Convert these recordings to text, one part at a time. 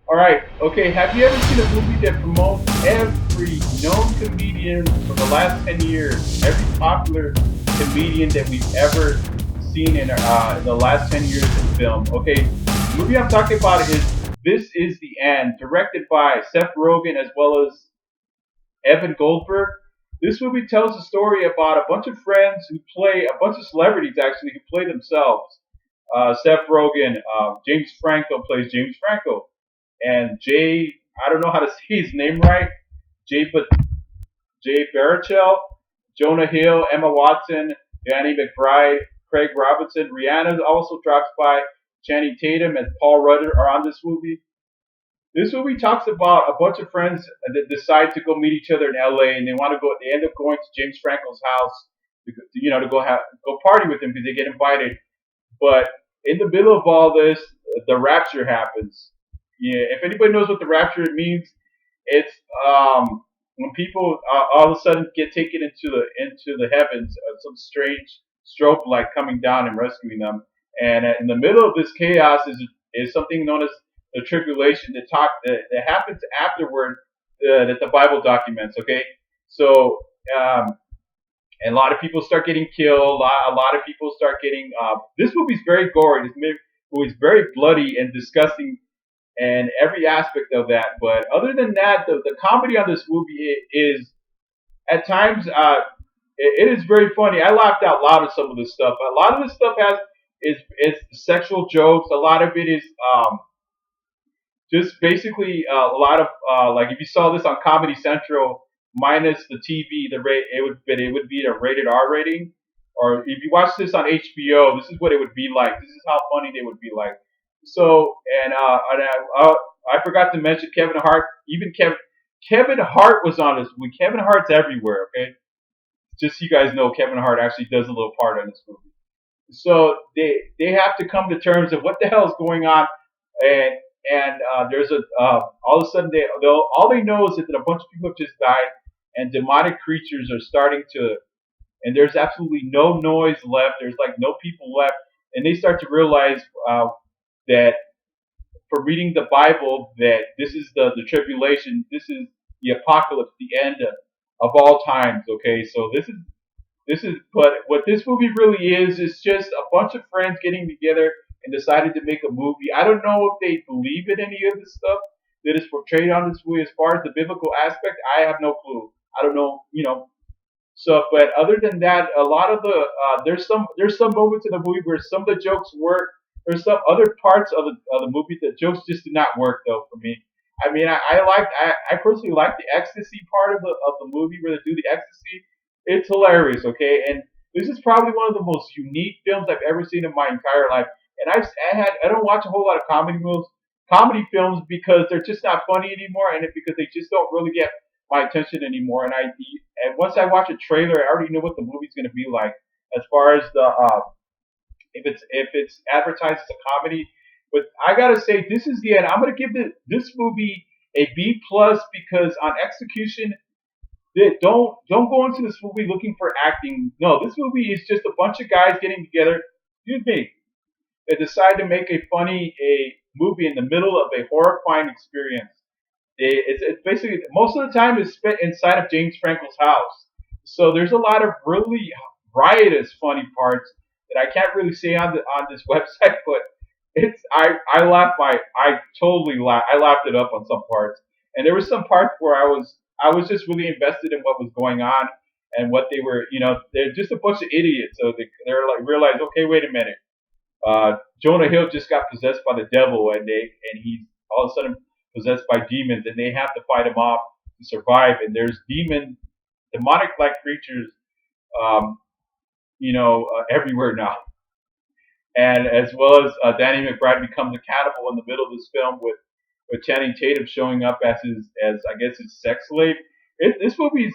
All right. Okay. Have you ever seen a movie that promotes every known comedian for the last 10 years? Every popular comedian that we've ever seen in the last 10 years in film. Okay. The movie I'm talking about is This Is the End, directed by Seth Rogen as well as Evan Goldberg. This movie tells a story about a bunch of friends who play, a bunch of celebrities actually, who play themselves. Seth Rogen, James Franco plays James Franco, and Jay, I don't know how to say his name right, Jay, but Jay Baruchel, Jonah Hill, Emma Watson, Danny McBride, Craig Robinson, Rihanna also drops by, Channing Tatum and Paul Rudd are on this movie. This movie talks about a bunch of friends that decide to go meet each other in LA, and they want to go. They end up going to James Franco's house, to go party with him because they get invited. But in the middle of all this, the rapture happens. Yeah, if anybody knows what the rapture means, it's when people all of a sudden get taken into the heavens, some strange strobe light coming down and rescuing them. And in the middle of this chaos is something known as the tribulation that happens afterward that the Bible documents. Okay, so um, and a lot of people start getting killed. A lot of people start getting. This movie's very gory. This movie's very bloody and disgusting, and every aspect of that. But other than that, the comedy on this movie is at times it is very funny. I laughed out loud at some of this stuff. A lot of this stuff is sexual jokes. A lot of it is just basically a lot of like if you saw this on Comedy Central minus the TV, the rate it would be a rated R rating. Or if you watch this on HBO, this is what it would be like. This is how funny they would be like. So I forgot to mention Kevin Hart. Even Kevin Hart was on this movie. Kevin Hart's everywhere. Okay, just so you guys know, Kevin Hart actually does a little part in this movie. So they have to come to terms of what the hell is going on, and there's all of a sudden they'll all they know is that a bunch of people have just died, and demonic creatures are starting to, and there's absolutely no noise left. There's like no people left, and they start to realize that from reading the Bible that this is the tribulation, this is the apocalypse, the end of all times. Okay, so but what this movie really is just a bunch of friends getting together and decided to make a movie. I don't know if they believe in any of this stuff that is portrayed on this movie as far as the biblical aspect. I have no clue. I don't know. So, but other than that, a lot of the there's some moments in the movie where some of the jokes work. There's some other parts of the movie that jokes just do not work though for me. I mean, I personally like the ecstasy part of the movie where they do the ecstasy. It's hilarious, okay, and this is probably one of the most unique films I've ever seen in my entire life. And I don't watch a whole lot of comedy films because they're just not funny anymore, and because they just don't really get my attention anymore. And once I watch a trailer, I already know what the movie's going to be like as far as the if it's advertised as a comedy. But I gotta say, this is the end. I'm gonna give this movie a B plus because on execution, don't go into this movie looking for acting. No, this movie is just a bunch of guys getting together. Excuse me. They decide to make a movie in the middle of a horrifying experience. It's basically most of the time is spent inside of James Franco's house. So there's a lot of really riotous funny parts that I can't really say on this website, but I totally laughed. I laughed it up on some parts, and there were some parts where I was just really invested in what was going on and what they were. They're just a bunch of idiots. So they're like realize, okay, wait a minute. Jonah Hill just got possessed by the devil, and he's all of a sudden possessed by demons, and they have to fight him off to survive. And there's demonic-like creatures, everywhere now. And as well as Danny McBride becomes a cannibal in the middle of this film with Channing Tatum showing up as I guess his sex slave. This movie's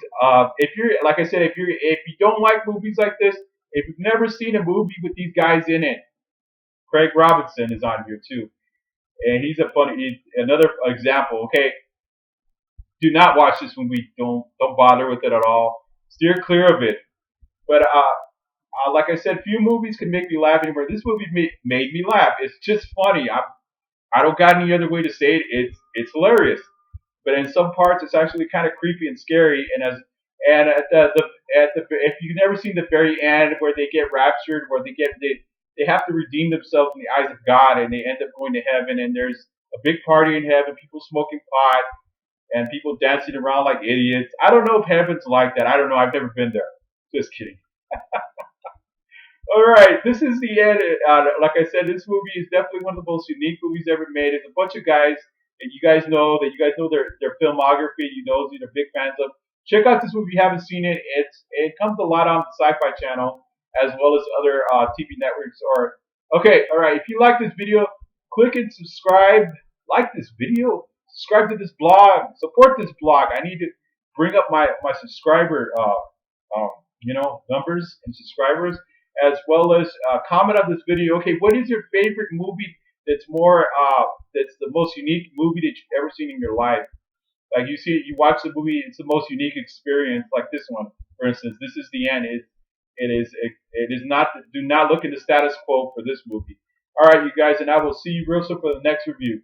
if you're like I said if you don't like movies like this, if you've never seen a movie with these guys in it, Craig Robinson is on here too, and another example. Okay, do not watch this movie. Don't bother with it at all. Steer clear of it. But like I said, few movies can make me laugh anymore. This movie made me laugh. It's just funny. I don't got any other way to say it. It's hilarious, but in some parts it's actually kind of creepy and scary. And at the if you've never seen the very end where they get raptured, where they have to redeem themselves in the eyes of God, and they end up going to heaven, and there's a big party in heaven, people smoking pot and people dancing around like idiots. I don't know if heaven's like that. I don't know. I've never been there. Just kidding. All right, this is the end. Like I said, this movie is definitely one of the most unique movies ever made. It's a bunch of guys that you guys know their filmography. You know, they're big fans of. Check out this movie if you haven't seen it. It comes a lot on the Sci-Fi Channel as well as other TV networks. Or okay, all right. If you like this video, click and subscribe. Like this video, subscribe to this blog, support this blog. I need to bring up my subscriber numbers and subscribers, as well as comment on this video. Okay, what is your favorite movie that's the most unique movie that you've ever seen in your life? Like you watch the movie, it's the most unique experience. Like this one, for instance, this is the end. It is not. Do not look in the status quo for this movie. All right, you guys, and I will see you real soon for the next review.